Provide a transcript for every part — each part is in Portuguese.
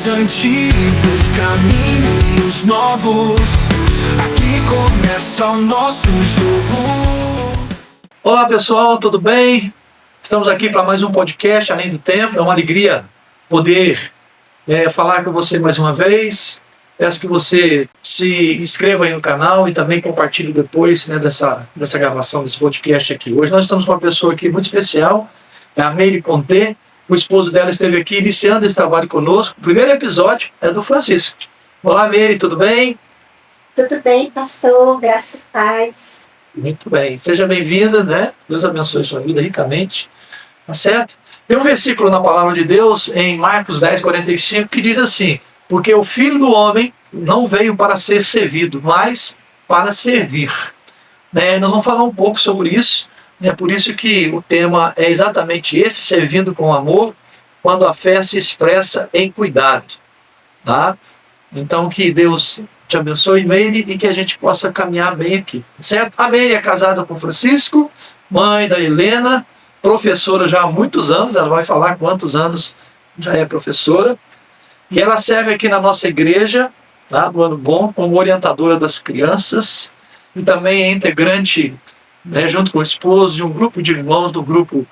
Caminhos antigos, caminhos novos. Aqui começa o nosso jogo. Olá pessoal, tudo bem? Estamos aqui para mais um podcast Além do Tempo. É uma alegria poder falar com você mais uma vez. Peço que você se inscreva aí no canal e também compartilhe depois dessa gravação, desse podcast aqui. Hoje nós estamos com uma pessoa aqui muito especial, é a Meire Conté. O esposo dela esteve aqui iniciando esse trabalho conosco. O primeiro episódio é do Francisco. Olá, Meire, tudo bem? Tudo bem, pastor, graça e paz. Muito bem, seja bem-vinda, né? Deus abençoe sua vida ricamente, tá certo? Tem um versículo na palavra de Deus, em Marcos 10:45, que diz assim: porque o Filho do Homem não veio para ser servido, mas para servir. Nós vamos falar um pouco sobre isso. Por isso que o tema é exatamente esse, servindo com amor, quando a fé se expressa em cuidado. Tá? Então que Deus te abençoe, Meire, e que a gente possa caminhar bem aqui. Certo? A Meire é casada com Francisco, mãe da Helena, professora já há muitos anos, ela vai falar quantos anos já é professora. E ela serve aqui na nossa igreja, tá, do Ano Bom, como orientadora das crianças, e também é integrante, junto com o esposo, de um grupo de irmãos do grupo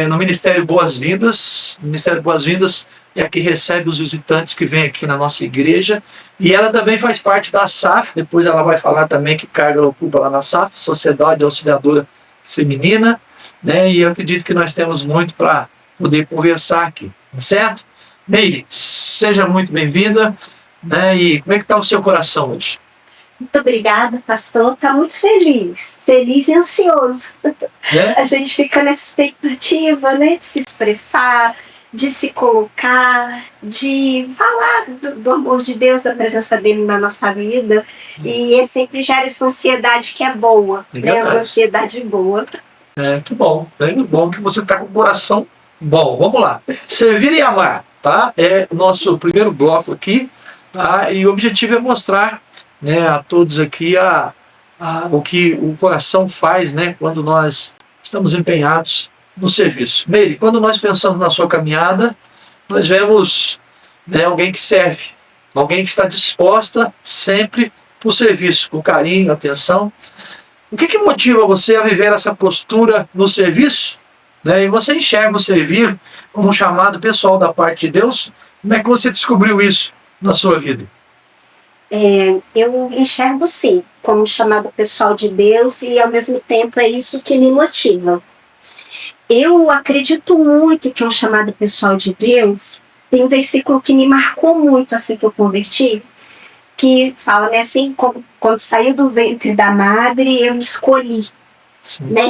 no Ministério Boas-Vindas. O Ministério Boas-Vindas é a que recebe os visitantes que vêm aqui na nossa igreja. E ela também faz parte da SAF, depois ela vai falar também que carga ela ocupa lá na SAF, Sociedade Auxiliadora Feminina. E eu acredito que nós temos muito para poder conversar aqui, certo? Meire, seja muito bem-vinda. E como é que está o seu coração hoje? Muito obrigada, pastor. Está muito feliz e ansioso. A gente fica nessa expectativa, de se expressar, de se colocar, de falar do amor de Deus, da presença dele na nossa vida. E sempre gera essa ansiedade que é boa, uma ansiedade boa. Que bom, muito bom que você está com o coração bom. Vamos lá. Servir e amar, tá? É o nosso primeiro bloco aqui, tá? E o objetivo é mostrar, a todos aqui o que o coração faz, quando nós estamos empenhados no serviço. Meire, quando nós pensamos na sua caminhada, nós vemos alguém que serve, alguém que está disposta sempre para o serviço, com carinho, atenção. O que motiva você a viver essa postura no serviço? E você enxerga o servir como um chamado pessoal da parte de Deus? Como é que você descobriu isso na sua vida? Eu enxergo sim, como um chamado pessoal de Deus, e ao mesmo tempo é isso que me motiva. Eu acredito muito que é um chamado pessoal de Deus. Tem um versículo que me marcou muito assim que eu converti, que fala, assim, quando saiu do ventre da madre, eu te escolhi.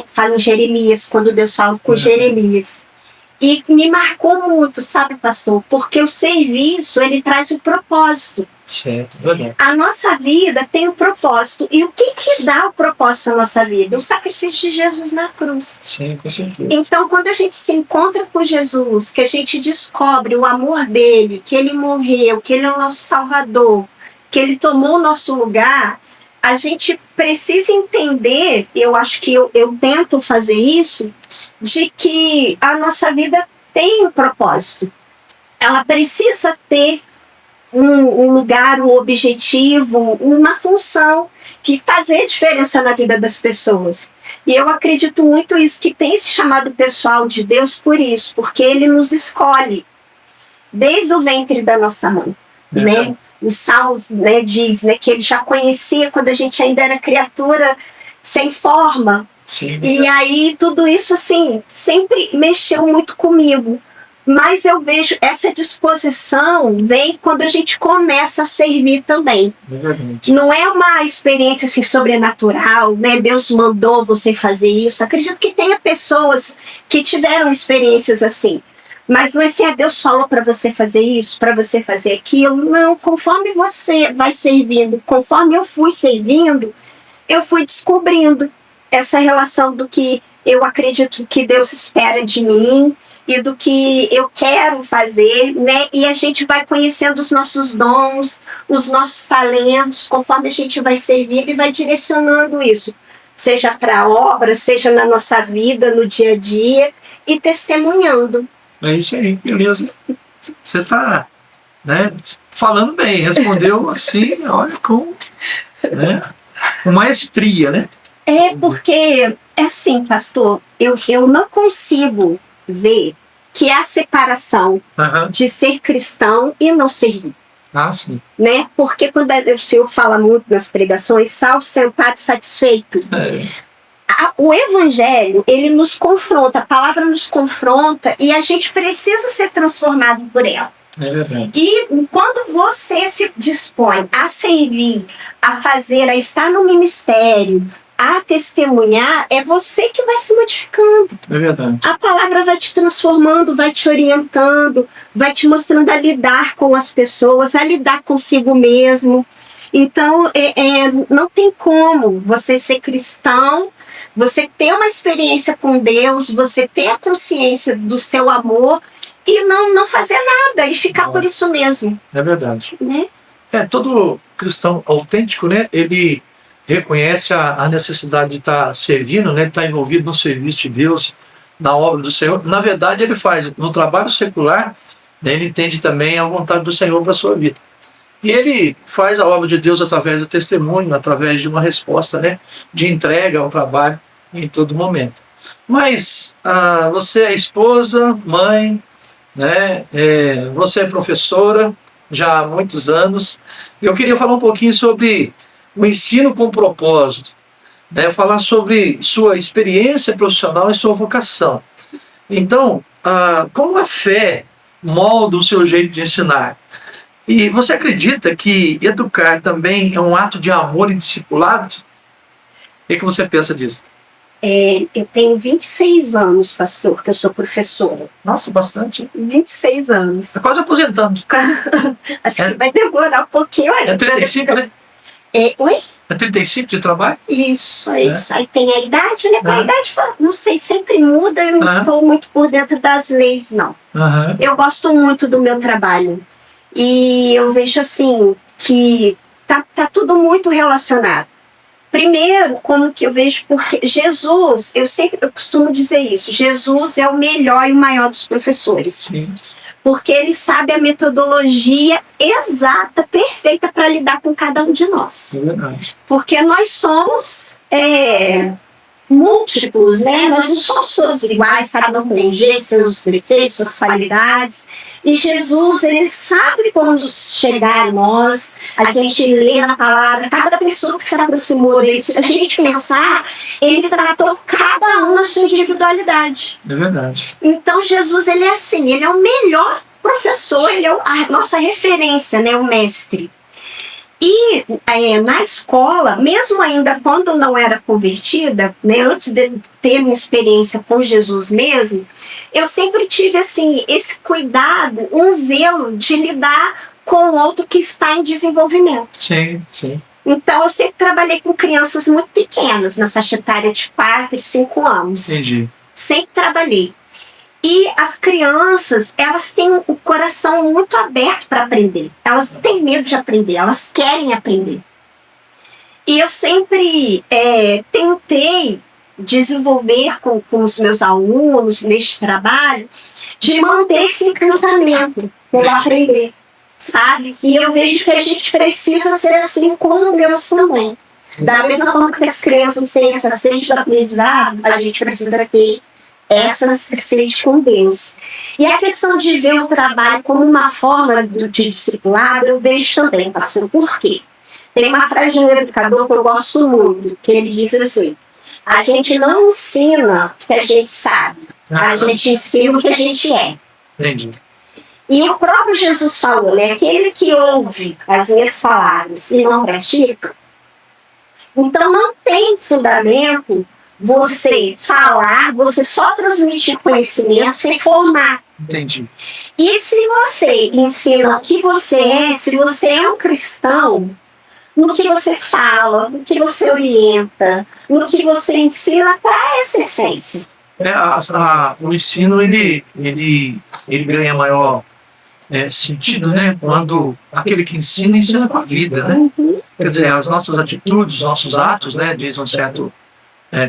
Fala em Jeremias, quando Deus fala com Jeremias. E me marcou muito, sabe, pastor? Porque o serviço, ele traz o propósito. Certo. A nossa vida tem um propósito. E o que dá o propósito à nossa vida? O sacrifício de Jesus na cruz. Sim, com certeza. Então, quando a gente se encontra com Jesus, que a gente descobre o amor dele, que ele morreu, que ele é o nosso Salvador, que ele tomou o nosso lugar, a gente precisa entender, eu acho que eu tento fazer isso, de que a nossa vida tem um propósito. Ela precisa ter um lugar, um objetivo, uma função que fazer diferença na vida das pessoas. E eu acredito muito isso, que tem esse chamado pessoal de Deus por isso, porque ele nos escolhe desde o ventre da nossa mãe. Os Salmos diz que ele já conhecia quando a gente ainda era criatura sem forma. Sim. E aí tudo isso assim sempre mexeu muito comigo. Mas eu vejo essa disposição vem quando a gente começa a servir também. Não é uma experiência assim, sobrenatural, Deus mandou você fazer isso. Acredito que tenha pessoas que tiveram experiências assim. Mas não é assim, Deus falou para você fazer isso, para você fazer aquilo. Não, conforme você vai servindo, conforme eu fui servindo, eu fui descobrindo essa relação do que eu acredito que Deus espera de mim e do que eu quero fazer, E a gente vai conhecendo os nossos dons, os nossos talentos, conforme a gente vai servindo e vai direcionando isso. Seja para a obra, seja na nossa vida, no dia a dia, e testemunhando. É isso aí, beleza. Você está né? Falando bem, respondeu assim, olha, com maestria, né? Porque, é assim, pastor, eu não consigo ver que há separação de ser cristão e não servir. Ah, sim. Né? Porque quando o Senhor fala muito nas pregações, salvo, sentado e satisfeito. O Evangelho, ele nos confronta, a palavra nos confronta e a gente precisa ser transformado por ela. É verdade. E quando você se dispõe a servir, a fazer, a estar no ministério, a testemunhar, é você que vai se modificando. É verdade. A palavra vai te transformando, vai te orientando, vai te mostrando a lidar com as pessoas, a lidar consigo mesmo. Então, não tem como você ser cristão, você ter uma experiência com Deus, você ter a consciência do seu amor e não fazer nada e ficar por isso mesmo. É verdade. Né? Todo cristão autêntico, né, ele reconhece a necessidade de estar servindo, né, de estar envolvido no serviço de Deus, na obra do Senhor. Na verdade, ele faz no trabalho secular, né, ele entende também a vontade do Senhor para a sua vida. E ele faz a obra de Deus através do testemunho, através de uma resposta, né, de entrega ao trabalho em todo momento. Mas você é esposa, mãe, né, você é professora já há muitos anos. E eu queria falar um pouquinho sobre o ensino com propósito, né, falar sobre sua experiência profissional e sua vocação. Então, como a fé molda o seu jeito de ensinar? E você acredita que educar também é um ato de amor e discipulado? O que você pensa disso? Eu tenho 26 anos, pastor, que eu sou professora. Nossa, bastante. 26 anos. Está quase aposentando. Acho que vai demorar um pouquinho ainda. É 35, né? Oi? É 35 de trabalho? Isso. Aí tem a idade, né? A idade, não sei, sempre muda, eu não estou muito por dentro das leis, não. Eu gosto muito do meu trabalho. E eu vejo assim, que tá tudo muito relacionado. Primeiro, como que eu vejo, porque Jesus, eu costumo dizer isso, Jesus é o melhor e o maior dos professores. Sim. Porque ele sabe a metodologia exata, perfeita para lidar com cada um de nós. É verdade. Porque nós somos múltiplos, né? Nós não somos todos iguais, cada um tem jeito, seus defeitos, suas qualidades. E Jesus, ele sabe quando chegar a nós, a gente lê na palavra, cada pessoa que se aproximou dele, a gente pensar, ele tratou cada um na sua individualidade. É verdade. Então Jesus, ele é assim, ele é o melhor professor, ele é a nossa referência, né? O mestre. E na escola, mesmo ainda quando eu não era convertida, né, antes de ter minha experiência com Jesus mesmo, eu sempre tive assim, esse cuidado, um zelo de lidar com o outro que está em desenvolvimento. Sim, sim. Então eu sempre trabalhei com crianças muito pequenas, na faixa etária de 4 e 5 anos. Entendi. Sempre trabalhei. E as crianças, elas têm o coração muito aberto para aprender. Elas não têm medo de aprender, elas querem aprender. E eu sempre tentei desenvolver com os meus alunos neste trabalho, de manter esse encantamento pelo aprender, sabe? E eu vejo que a gente precisa ser assim com Deus também. Da mesma forma que as crianças têm essa sede do aprendizado, a gente precisa ter essa sede com Deus. E a questão de ver o trabalho como uma forma de discipulado, eu vejo também, pastor. Por quê? Tem uma frase de um educador que eu gosto muito, que ele diz assim: a gente não ensina o que a gente sabe, a gente ensina o que a gente é. Entendi. E o próprio Jesus falou, né? Aquele que ouve as minhas palavras e não pratica, então não tem fundamento você falar, você só transmitir conhecimento sem formar. Entendi. E se você ensina o que você é, se você é um cristão, no que você fala, no que você orienta, no que você ensina, está essa essência. O ensino, ele ganha maior sentido, né? Quando aquele que ensina com a vida, né? Quer dizer, as nossas atitudes, os nossos atos, né? Diz um certo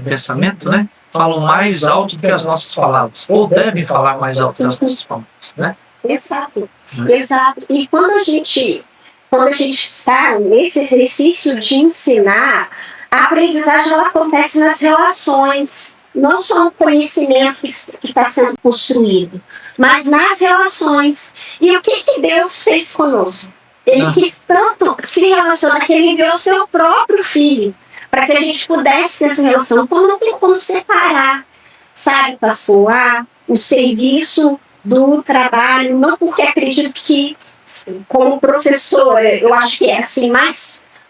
pensamento, né? Falam mais alto do que as nossas palavras, ou devem falar mais alto do que as nossas palavras, né? Exato. E quando a gente está nesse exercício de ensinar, a aprendizagem ela acontece nas relações, não só no conhecimento que está sendo construído, mas nas relações. E o que Deus fez conosco? Ele quis tanto se relacionar que ele enviou o seu próprio filho para que a gente pudesse ter essa relação. Então não tem como separar, sabe, pastor, o serviço do trabalho, não porque acredito que, como professora, eu acho que é assim,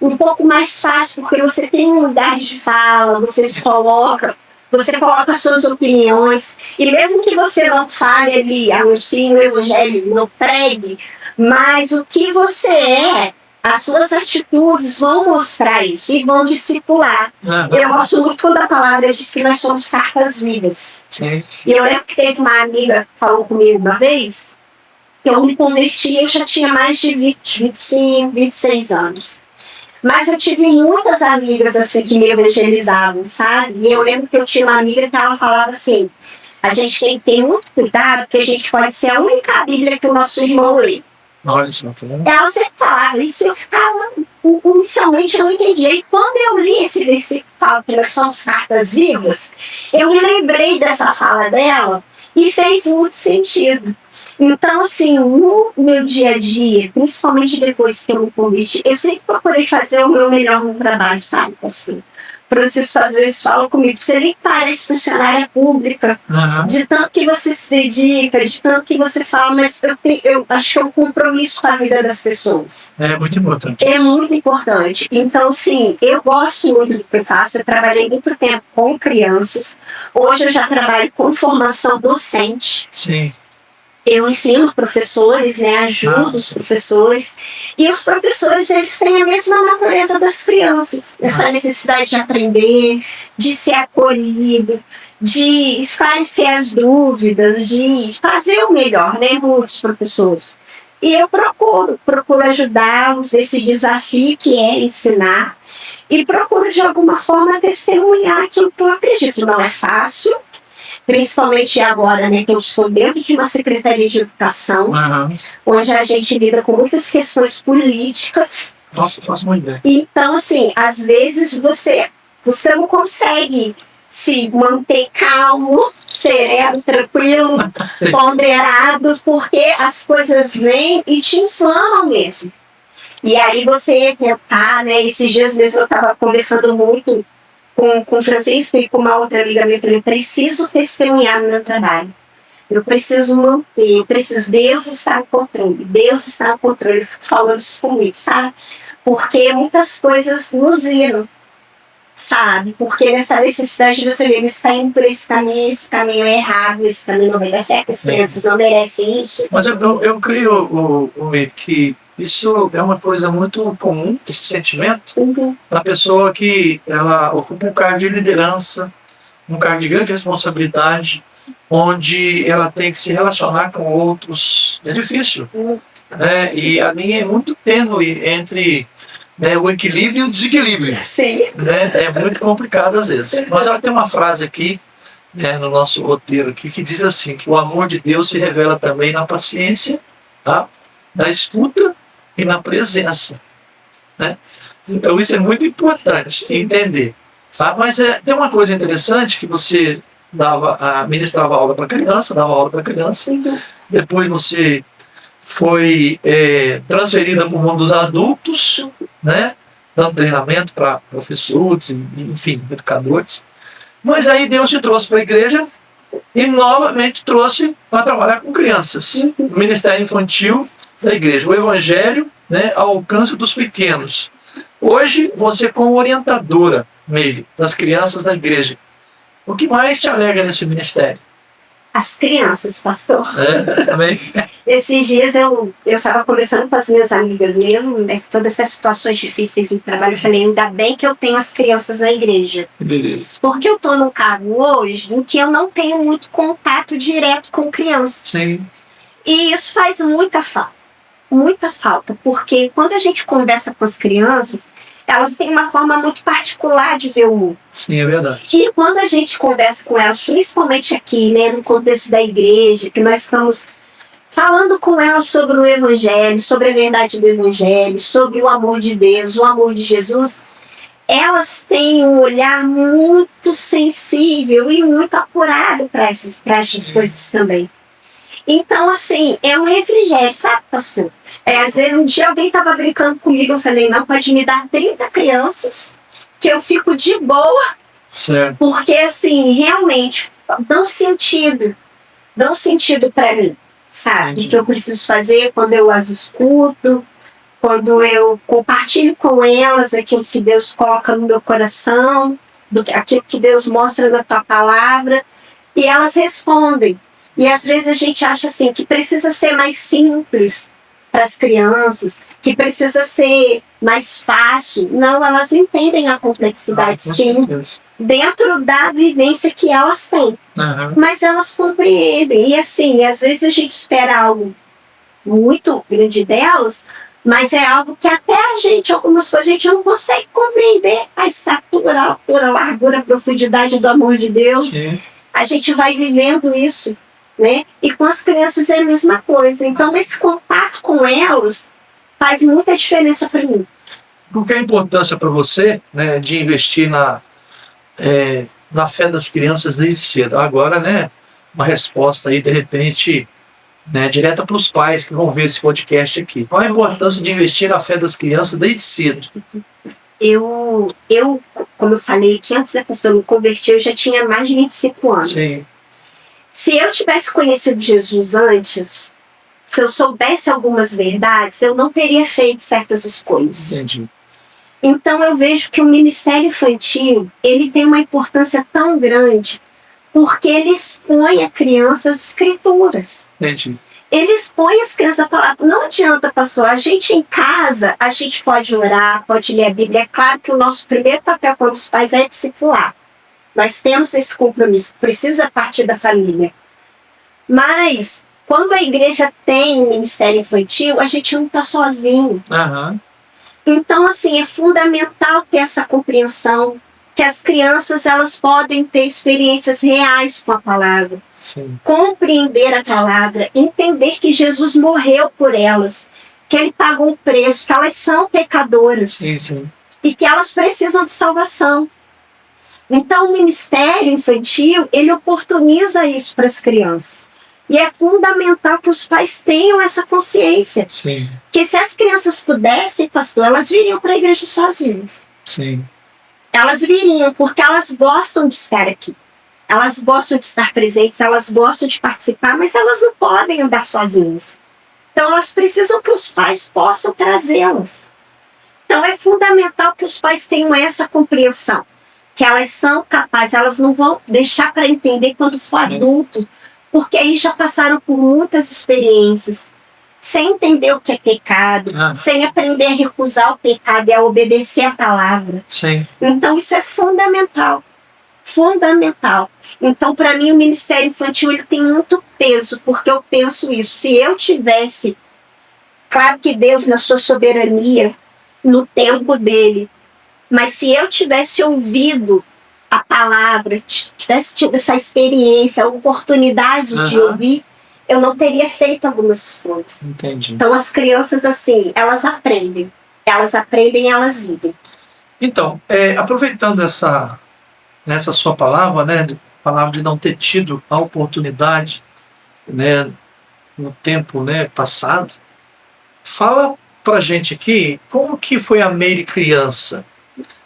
um pouco mais fácil, porque você tem um lugar de fala, você coloca suas opiniões, e mesmo que você não fale ali, anuncie o evangelho, não pregue, mas o que você é, as suas atitudes vão mostrar isso e vão discipular. Eu gosto muito quando a palavra diz que nós somos cartas vivas. E eu lembro que teve uma amiga que falou comigo uma vez, que eu me converti, eu já tinha mais de 25, 26 anos. Mas eu tive muitas amigas assim que me evangelizavam, sabe? E eu lembro que eu tinha uma amiga que ela falava assim, a gente tem que ter muito cuidado, porque a gente pode ser a única Bíblia que o nosso irmão lê. Olha só, tá vendo? Ela sempre falava isso, eu ficava, inicialmente eu não entendia. E quando eu li esse versículo que fala que nós somos cartas vivas, eu me lembrei dessa fala dela e fez muito sentido. Então, assim, no meu dia a dia, principalmente depois que eu me converti, eu sempre procurei fazer o meu melhor no trabalho, sabe, pastor? Francisco às vezes fala comigo, você nem parece funcionária pública, de tanto que você se dedica, de tanto que você fala, mas eu acho que é um compromisso com a vida das pessoas. É muito importante. É muito importante. Então, sim, eu gosto muito do que eu faço, eu trabalhei muito tempo com crianças, hoje eu já trabalho com formação docente. Sim. Eu ensino professores, né, ajudo os professores, e os professores eles têm a mesma natureza das crianças, essa necessidade de aprender, de ser acolhido, de esclarecer as dúvidas, de fazer o melhor, né, muitos professores. E eu procuro ajudá-los nesse desafio que é ensinar, e procuro de alguma forma testemunhar aquilo que eu acredito. Não é fácil, principalmente agora, né, que eu estou dentro de uma secretaria de educação, onde a gente lida com muitas questões políticas. Nossa, faço uma ideia. Então, assim, às vezes você não consegue se manter calmo, sereno, tranquilo, ponderado, porque as coisas vêm e te inflamam mesmo. E aí você tentar, né, esses dias mesmo eu estava conversando muito com o Francisco e com uma outra amiga minha, eu falei, eu preciso testemunhar no meu trabalho. Eu preciso manter, Deus está no controle, eu fico falando isso comigo, sabe? Porque muitas coisas nos viram, sabe? Porque nessa necessidade de você ver, está indo por esse caminho é errado, esse caminho não merece, as crianças não merecem isso. Mas eu creio, que isso é uma coisa muito comum, esse sentimento, da pessoa que ela ocupa um cargo de liderança, um cargo de grande responsabilidade, onde ela tem que se relacionar com outros. É difícil. Né? E a linha é muito tênue entre, né, o equilíbrio e o desequilíbrio. Sim. Né? É muito complicado às vezes. Mas ela tem uma frase aqui, né, no nosso roteiro aqui, que diz assim, que o amor de Deus se revela também na paciência, tá? Na escuta e na presença, né? Então isso é muito importante entender, tá? Mas tem uma coisa interessante que você ministrava aula para criança, depois você foi transferida para o mundo dos adultos, né? Dando treinamento para professores, enfim, educadores. Mas aí Deus te trouxe para a igreja e novamente trouxe para trabalhar com crianças, no ministério infantil da igreja, o evangelho, né, ao alcance dos pequenos. Hoje, você como orientadora, Meire, das crianças da igreja, o que mais te alegra nesse ministério? As crianças, pastor. Também. Esses dias eu estava conversando com as minhas amigas mesmo, né, todas essas situações difíceis no trabalho, eu falei, ainda bem que eu tenho as crianças na igreja. Beleza. Porque eu estou num cargo hoje em que eu não tenho muito contato direto com crianças. Sim. E isso faz muita falta, porque quando a gente conversa com as crianças, elas têm uma forma muito particular de ver o mundo. Sim, é verdade. E quando a gente conversa com elas, principalmente aqui, né, no contexto da igreja, que nós estamos falando com elas sobre o Evangelho, sobre a verdade do Evangelho, sobre o amor de Deus, o amor de Jesus, elas têm um olhar muito sensível e muito apurado para essas coisas também. Então, assim, é um refrigério, sabe, pastor? Às vezes, um dia alguém estava brincando comigo, eu falei, não, pode me dar 30 crianças, que eu fico de boa, certo. Porque, assim, realmente, dão sentido para mim, sabe? O que eu preciso fazer quando eu as escuto, quando eu compartilho com elas aquilo que Deus coloca no meu coração, aquilo que Deus mostra na tua palavra, e elas respondem. E às vezes a gente acha assim que precisa ser mais simples para as crianças, que precisa ser mais fácil. Não, elas entendem a complexidade, sim, dentro da vivência que elas têm. Mas elas compreendem. E assim, às vezes a gente espera algo muito grande delas, mas é algo que até a gente, algumas coisas, a gente não consegue compreender. A estatura, a altura, a largura, a profundidade do amor de Deus. Sim. A gente vai vivendo isso, né? E com as crianças é a mesma coisa. Então, esse contato com elas faz muita diferença para mim. Qual que é a importância para você, né, de investir na fé das crianças desde cedo? Agora, né, uma resposta aí, de repente, né, direta para os pais que vão ver esse podcast aqui. Qual a importância de investir na fé das crianças desde cedo? Eu como eu falei que antes da pessoa me converter, eu já tinha mais de 25 anos. Sim. Se eu tivesse conhecido Jesus antes, se eu soubesse algumas verdades, eu não teria feito certas escolhas. Entendi. Então eu vejo que o ministério infantil, ele tem uma importância tão grande, porque ele expõe a criança as escrituras. Entendi. Ele expõe as crianças a palavra. Não adianta, pastor, a gente em casa, a gente pode orar, pode ler a Bíblia. É claro que o nosso primeiro papel como os pais é discipular. Nós temos esse compromisso, precisa partir da família. Mas, quando a igreja tem um ministério infantil, a gente não está sozinho. Então, assim, é fundamental ter essa compreensão, que as crianças elas podem ter experiências reais com a palavra. Sim. Compreender a palavra, entender que Jesus morreu por elas, que ele pagou um preço, que elas são pecadoras. Sim, sim. E que elas precisam de salvação. Então o ministério infantil, ele oportuniza isso para as crianças. E é fundamental que os pais tenham essa consciência. Sim. Que se as crianças pudessem, pastor, elas viriam para a igreja sozinhas. Sim. Elas viriam porque elas gostam de estar aqui. Elas gostam de estar presentes, elas gostam de participar, mas elas não podem andar sozinhas. Então elas precisam que os pais possam trazê-las. Então é fundamental que os pais tenham essa compreensão, que elas são capazes, elas não vão deixar para entender quando for adulto, porque aí já passaram por muitas experiências, sem entender o que é pecado, sem aprender a recusar o pecado e a obedecer a palavra. Sim. Então isso é fundamental. Fundamental. Então, para mim, o ministério infantil ele tem muito peso, porque eu penso isso. Se eu tivesse, claro que Deus, na sua soberania, no tempo dele, mas se eu tivesse ouvido a palavra, tivesse tido essa experiência, a oportunidade de ouvir, eu não teria feito algumas escolhas. Entendi. Então, as crianças, assim, elas aprendem, elas vivem. Então, aproveitando essa sua palavra, né, palavra de não ter tido a oportunidade, né, no tempo, né, passado, fala pra gente aqui como que foi a Meire criança,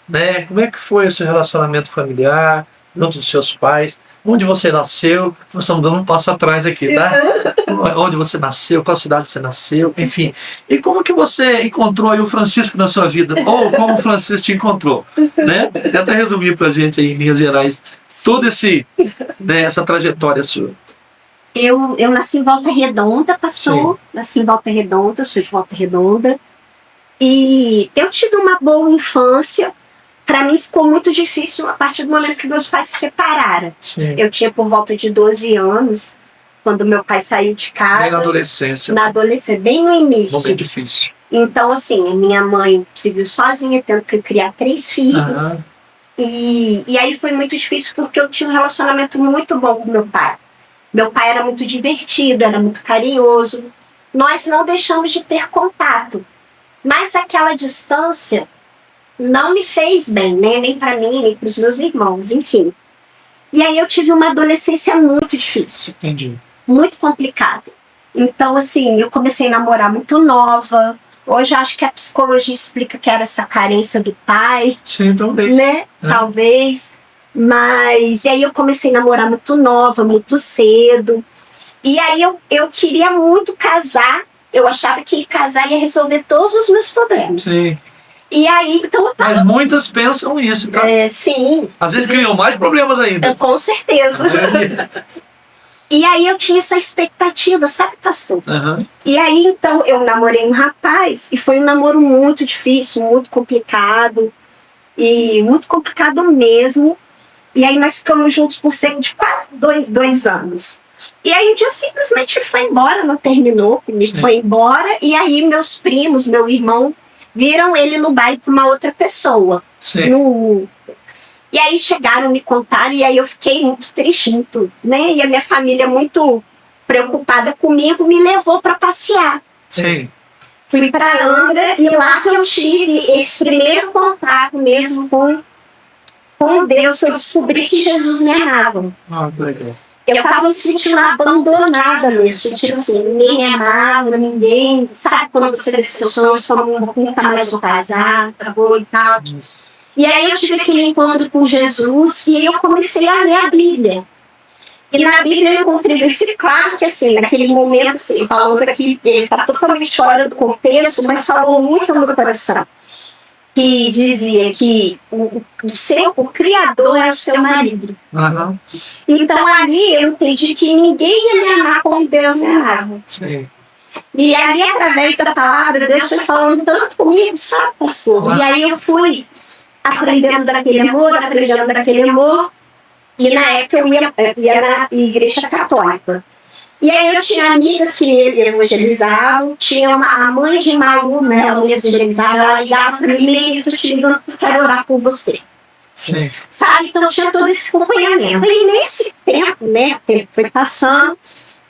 né, como é que foi o seu relacionamento familiar, junto dos seus pais, onde você nasceu, nós estamos dando um passo atrás aqui, tá? Onde você nasceu, qual cidade você nasceu, enfim. E como que você encontrou aí o Francisco na sua vida? Ou como o Francisco te encontrou, né? Tenta resumir pra gente aí em linhas gerais toda essa trajetória sua. Eu nasci em Volta Redonda, pastor. Sim. Nasci em Volta Redonda, sou de Volta Redonda. E eu tive uma boa infância. Para mim ficou muito difícil a partir do momento que meus pais se separaram. Sim. Eu tinha por volta de 12 anos, quando meu pai saiu de casa. Bem na adolescência. Na adolescência, bem no início. Bem difícil. Então, assim, a minha mãe se viu sozinha, tendo que criar 3 filhos. E aí foi muito difícil porque eu tinha um relacionamento muito bom com meu pai. Meu pai era muito divertido, era muito carinhoso. Nós não deixamos de ter contato. Mas aquela distância não me fez bem, né? Nem para mim, nem para os meus irmãos, enfim. E aí eu tive uma adolescência muito difícil. Entendi. Muito complicada. Então, assim, eu comecei a namorar muito nova. Hoje eu acho que a psicologia explica que era essa carência do pai. Sim, talvez. Né? Talvez. Mas, e aí eu comecei a namorar muito nova, muito cedo. E aí eu queria muito casar. Eu achava que casar ia resolver todos os meus problemas. Sim. E aí, então eu tava... Mas muitas pensam isso, tá? Sim. Às vezes criam mais problemas ainda. Com certeza. E aí eu tinha essa expectativa, sabe, pastor? Uhum. E aí, então, eu namorei um rapaz e foi um namoro muito difícil, muito complicado. E muito complicado mesmo. E aí nós ficamos juntos por cerca de quase dois anos. E aí um dia simplesmente ele foi embora, não terminou comigo, foi embora. E aí meus primos, meu irmão, viram ele no baile com uma outra pessoa. Sim. E aí chegaram, me contaram, e aí eu fiquei muito triste, muito, né? E a minha família, muito preocupada comigo, me levou para passear. Sim. Fui para Angra e lá que eu tive esse primeiro contato mesmo com Deus, que eu descobri que Jesus me amava. Que legal. Eu estava me sentindo abandonada mesmo, sentindo assim, ninguém me amava, ninguém, sabe quando você vê seus sonhos como nunca mais vou casar, acabou e tal. E aí eu tive aquele encontro com Jesus e eu comecei a ler a Bíblia. E na Bíblia eu encontrei versículo, claro que assim, naquele momento, assim, falando aqui, ele está totalmente fora do contexto, mas falou muito no meu coração. Que dizia que o Criador é o seu marido. Uhum. Então ali eu entendi que ninguém ia me amar como Deus me amava. Sim. E ali, através da palavra, Deus foi falando tanto comigo, sabe, pastor? Uhum. E aí eu fui aprendendo daquele amor. E na época eu ia na igreja católica. E aí eu tinha amigas que me evangelizavam, tinha a mãe de uma aluna, ela me evangelizava, ela ligava para mim e eu te ligando, eu quero orar por você. Sim. Sabe? Então tinha todo esse acompanhamento. E nesse tempo, né, o tempo foi passando,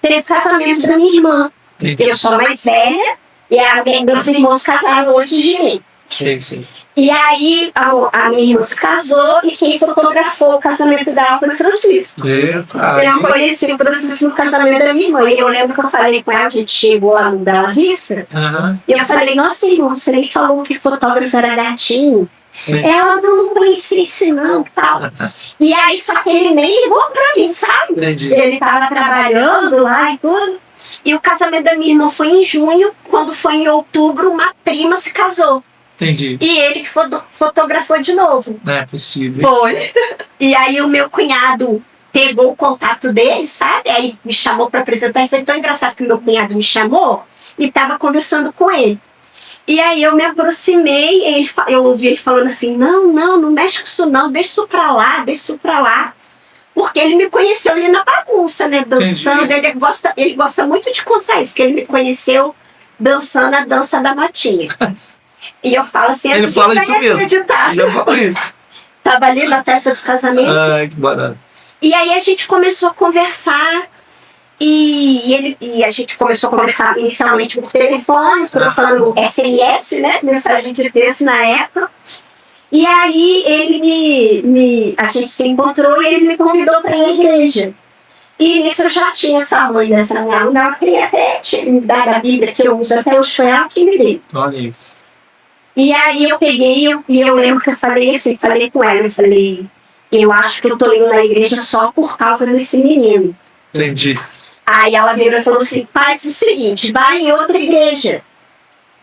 teve o casamento da minha irmã. Entendi. Eu sou mais velha e meus irmãos casaram antes de mim. Sim, sim. E aí a minha irmã se casou e quem fotografou o casamento dela foi o Francisco. Eita, Eu conheci o Francisco no casamento da minha irmã. E eu lembro que eu falei com ela, a gente chegou lá no Bela Vista. Uhum. E eu falei, nossa irmã, você nem falou que fotógrafo era gatinho. Sim. Ela não conhecia isso não, tal. E aí, só que ele nem ligou pra mim, sabe? Entendi. Ele tava trabalhando lá e tudo. E o casamento da minha irmã foi em junho. Quando foi em outubro, uma prima se casou. Entendi. E ele que fotografou de novo. Não é possível. Foi. E aí o meu cunhado pegou o contato dele, sabe? Aí me chamou para apresentar. E foi tão engraçado que o meu cunhado me chamou e tava conversando com ele. E aí eu me aproximei, eu ouvi ele falando assim, não mexe com isso não, deixa isso pra lá. Porque ele me conheceu ali na bagunça, né? Dançando. Ele gosta muito de contar isso, que ele me conheceu dançando a dança da motinha. E eu falo assim, ele fala isso mesmo. Ele fala isso. Tava ali na festa do casamento. Ai, que barato. E aí a gente começou a conversar. E a gente começou a conversar inicialmente por telefone, trocando SMS, né? Mensagem de texto na época. E aí a gente se encontrou e ele me convidou para ir à igreja. E nisso eu já tinha essa mãe dessa minha aluna, ela queria até me dar a Bíblia que eu uso até hoje, foi ela que me deu. Olha aí. E aí eu peguei e eu lembro que eu falei assim, falei com ela, eu falei, eu acho que eu tô indo na igreja só por causa desse menino. Entendi. Aí ela veio e falou assim, faz o seguinte, vai em outra igreja.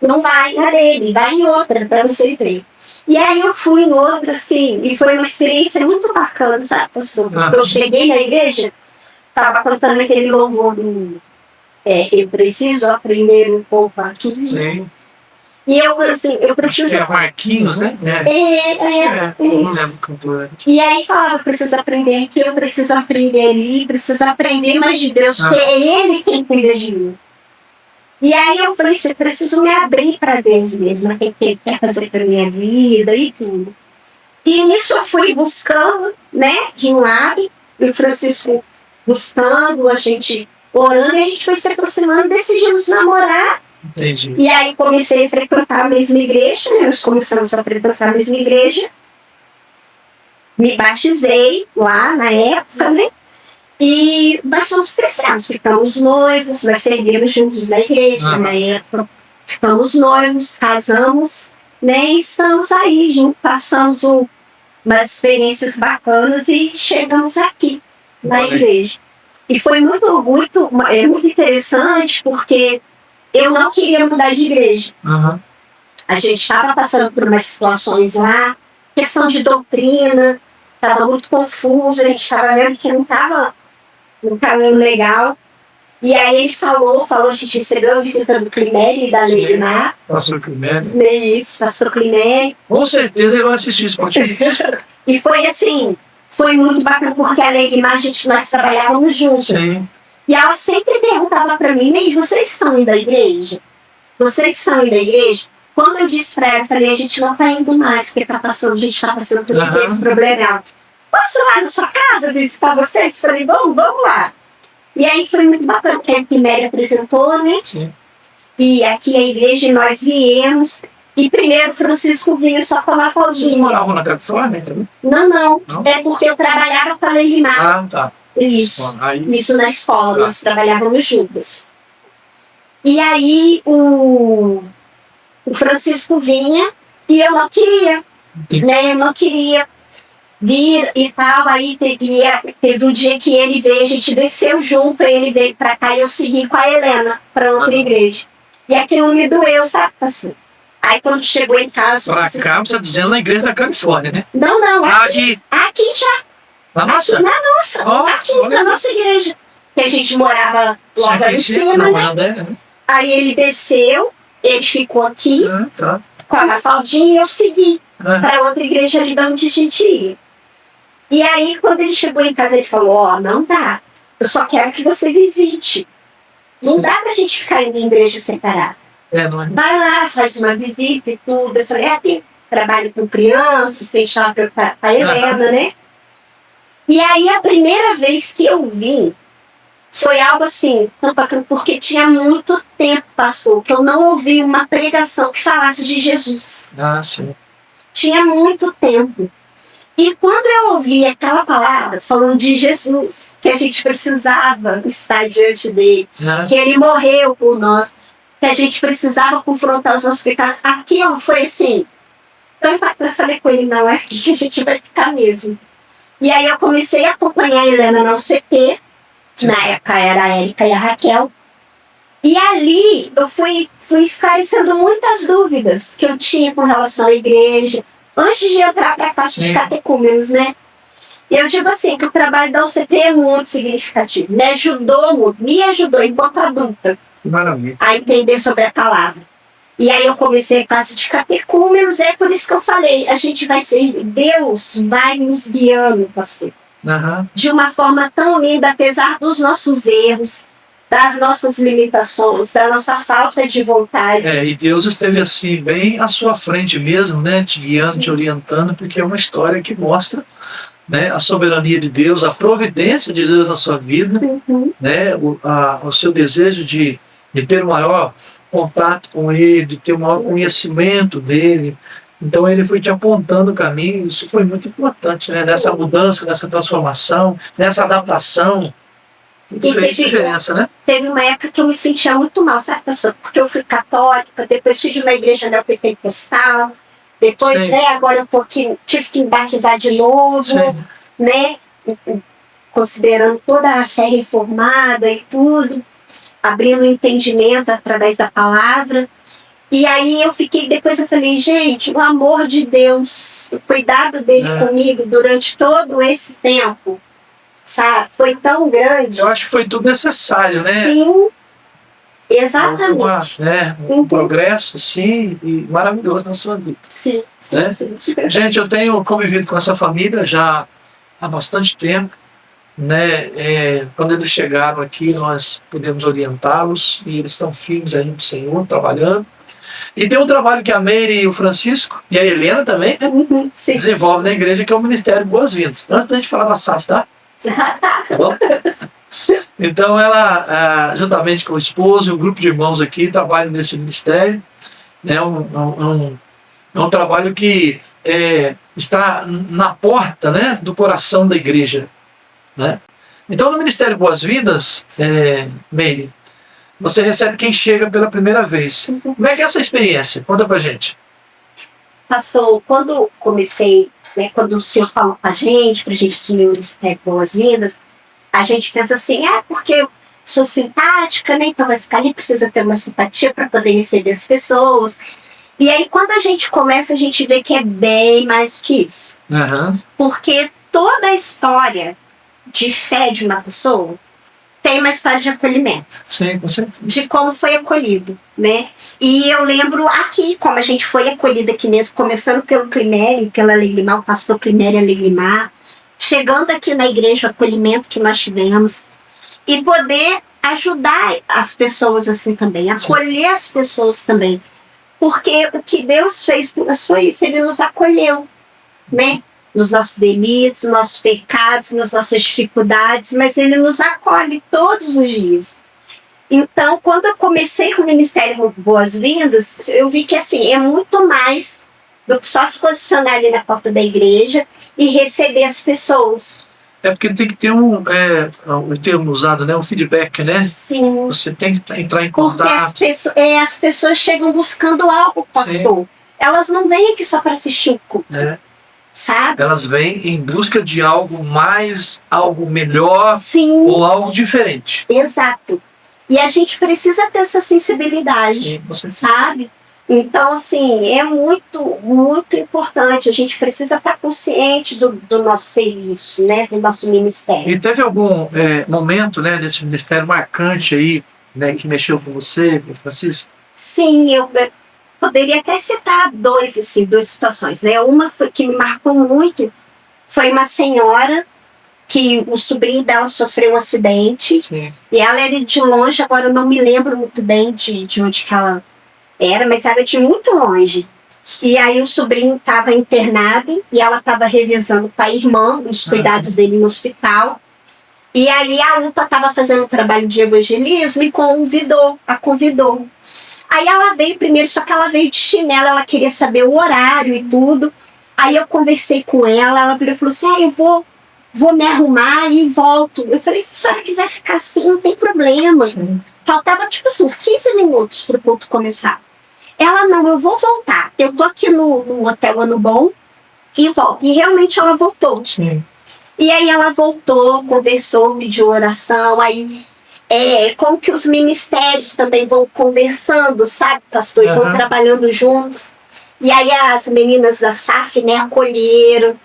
Não vai na dele, vai em outra para você ver. E aí eu fui em outra, assim, e foi uma experiência muito bacana, sabe, pastor? Eu cheguei na igreja, tava cantando aquele louvor do eu preciso aprender um pouco aqui. Sim. E eu preciso... Acho que é Marquinhos, né? Não lembro o cantor. E aí falava, eu preciso aprender aqui, eu preciso aprender ali, preciso aprender mais de Deus, porque é Ele quem cuida de mim. E aí eu falei assim, eu preciso me abrir para Deus mesmo, o que Ele quer fazer para minha vida e tudo. E nisso eu fui buscando, né, de um lado, e o Francisco buscando, a gente orando, e a gente foi se aproximando, decidimos namorar. Entendi. E aí comecei a frequentar a mesma igreja, né? Nós começamos a frequentar a mesma igreja. Me batizei lá na época, né? E nós fomos crescendo, ficamos noivos, nós servimos juntos na igreja, na época. Ficamos noivos, casamos, né? E estamos aí juntos, passamos umas experiências bacanas e chegamos aqui na igreja. E foi muito interessante, porque eu não queria mudar de igreja. A gente estava passando por umas situações lá, questão de doutrina, estava muito confuso, a gente estava vendo que não estava no caminho legal. E aí ele falou, a gente recebeu a visita do Climério e da Neymar. Pastor Climério. Isso, pastor Climério. Com certeza ele vai assistir isso. E foi assim, foi muito bacana, porque a Neymar, nós trabalhávamos juntos. Sim. E ela sempre perguntava para mim, Meire, vocês estão indo à igreja? Vocês estão indo à igreja? Quando eu disse para ela, eu falei, a gente não está indo mais, porque a gente está passando por esse problema. Posso ir lá na sua casa visitar vocês? Eu falei, vamos lá. E aí foi muito bacana, porque a Climério apresentou, né? Sim. E aqui a igreja, nós viemos. E primeiro Francisco vinha só com uma Vocês faldinha. moravam na Califórnia também? Não. É porque eu trabalhava para a Neymar. Ah, tá. Isso. Aí... Isso na escola, nós trabalhávamos juntas. E aí o Francisco vinha e eu não queria, né? Eu não queria vir e tal. Aí teve um dia que ele veio, a gente desceu junto, ele veio pra cá e eu segui com a Helena pra outra igreja. E aquilo me doeu, sabe, pastor? Aí quando chegou em casa... Pra cá, você está dizendo na igreja da Califórnia, né? Não, aqui já. Na nossa? Aqui na nossa, aqui na nossa igreja. Que a gente morava logo ali em cima, né? Aí ele desceu, ele ficou aqui, com a Mafaldinha, e eu segui para outra igreja ali de onde a gente ia. E aí, quando ele chegou em casa, ele falou, não dá, eu só quero que você visite. Não dá pra gente ficar indo em igreja separada. Não é? Vai lá, faz uma visita e tudo. Eu falei, tem trabalho com crianças, tem que estar preocupada com a Helena, né? E aí, a primeira vez que eu vim, foi algo assim, porque tinha muito tempo, pastor, que eu não ouvi uma pregação que falasse de Jesus. Sim. Tinha muito tempo. E quando eu ouvi aquela palavra falando de Jesus, que a gente precisava estar diante dele, que ele morreu por nós, que a gente precisava confrontar os nossos pecados, aquilo foi assim, tão impactante. Eu falei com ele, não, é aqui que a gente vai ficar mesmo. E aí eu comecei a acompanhar a Helena no CP, na época era a Érica e a Raquel. E ali eu fui esclarecendo muitas dúvidas que eu tinha com relação à igreja, antes de entrar para a classe de catecúmenos, né? E eu digo assim, que o trabalho da UCP é muito significativo. Me ajudou enquanto adulta, a entender sobre a palavra. E aí eu comecei a classe de catecúmenos, é por isso que eu falei, a gente vai servir, Deus vai nos guiando, pastor. De uma forma tão linda, apesar dos nossos erros, das nossas limitações, da nossa falta de vontade. E Deus esteve assim, bem à sua frente mesmo, né? Te guiando, te orientando, porque é uma história que mostra, né, a soberania de Deus, a providência de Deus na sua vida, né? O seu desejo de ter o maior contato com Ele, de ter o maior conhecimento dEle. Então ele foi te apontando o caminho, isso foi muito importante, né? Nessa mudança, nessa transformação, nessa adaptação. Tudo fez diferença, né? Teve uma época que eu me sentia muito mal, sabe, pessoal? Porque eu fui católica, depois fui de uma igreja neopentecostal, depois, né, agora eu tô aqui, tive que me batizar de novo, né? Considerando toda a fé reformada e tudo, abrindo o entendimento através da palavra. E aí depois eu falei, gente, o amor de Deus, o cuidado dele comigo durante todo esse tempo, sabe, foi tão grande. Eu acho que foi tudo necessário, né? Sim, exatamente. Um progresso, sim, e maravilhoso na sua vida. Sim, né? sim. Gente, eu tenho convivido com essa família já há bastante tempo, né? Quando eles chegaram aqui, nós pudemos orientá-los e eles estão firmes aí no Senhor, trabalhando. E tem um trabalho que a Meire e o Francisco, e a Helena também, né, desenvolvem na igreja, que é o Ministério Boas-Vindas. Antes da gente falar da SAF, tá? Tá bom? Então juntamente com o esposo e o grupo de irmãos aqui, trabalham nesse ministério. É um trabalho que está na porta, né, do coração da igreja. Né? Então, no Ministério Boas-Vindas, Meire, você recebe quem chega pela primeira vez. Como é que é essa experiência? Conta pra gente. Pastor, quando comecei, né, quando o senhor falou pra gente assumir o Ministério Boas-Vindas, a gente pensa assim, porque eu sou simpática, né, então vai ficar ali, precisa ter uma simpatia para poder receber as pessoas. E aí, quando a gente começa, a gente vê que é bem mais do que isso. Uhum. Porque toda a história de fé de uma pessoa tem uma história de acolhimento. Sim, com certeza. De como foi acolhido, né? E eu lembro aqui, como a gente foi acolhido aqui mesmo, começando pelo Climério, pela Leglimar, o pastor Climério e a Leglimar, chegando aqui na igreja, o acolhimento que nós tivemos, e poder ajudar as pessoas assim também, acolher as pessoas também. Porque o que Deus fez por nós foi isso, Ele nos acolheu, né? Nos nossos delitos, nos nossos pecados, nas nossas dificuldades, mas Ele nos acolhe todos os dias. Então, quando eu comecei com o Ministério Boas-Vindas, eu vi que assim, é muito mais do que só se posicionar ali na porta da igreja e receber as pessoas. Porque tem que ter o termo usado, né? Um feedback, né? Sim. Você tem que entrar em Porque contato. as pessoas chegam buscando algo, pastor. Sim. Elas não vêm aqui só para assistir o culto. Sabe? Elas vêm em busca de algo mais, algo melhor. Sim. Ou algo diferente. Exato. E a gente precisa ter essa sensibilidade, sabe? Então, assim, é muito, muito importante. A gente precisa estar consciente do nosso serviço, né? Do nosso ministério. E teve algum momento, né, desse ministério marcante aí, né, que mexeu com você, com o Francisco? Sim, eu poderia até citar duas situações, né? Uma que me marcou muito foi uma senhora que o sobrinho dela sofreu um acidente. Sim. E ela era de longe, agora eu não me lembro muito bem de onde que ela era, mas era de muito longe. E aí o sobrinho estava internado e ela estava revezando com a irmã os cuidados dele no hospital. E ali a UPA estava fazendo um trabalho de evangelismo e a convidou. Aí ela veio primeiro, só que ela veio de chinelo, ela queria saber o horário e tudo. Aí eu conversei com ela virou e falou assim, eu vou me arrumar e volto. Eu falei, se a senhora quiser ficar assim, não tem problema. Sim. Faltava tipo assim, uns 15 minutos para o culto começar. Ela, não, eu vou voltar. Eu tô aqui no Hotel Ano Bom e volto. E realmente ela voltou. Sim. E aí ela voltou, conversou, pediu oração. Aí como que os ministérios também vão conversando, sabe, pastor? E vão trabalhando juntos. E aí as meninas da SAF, né, acolheram.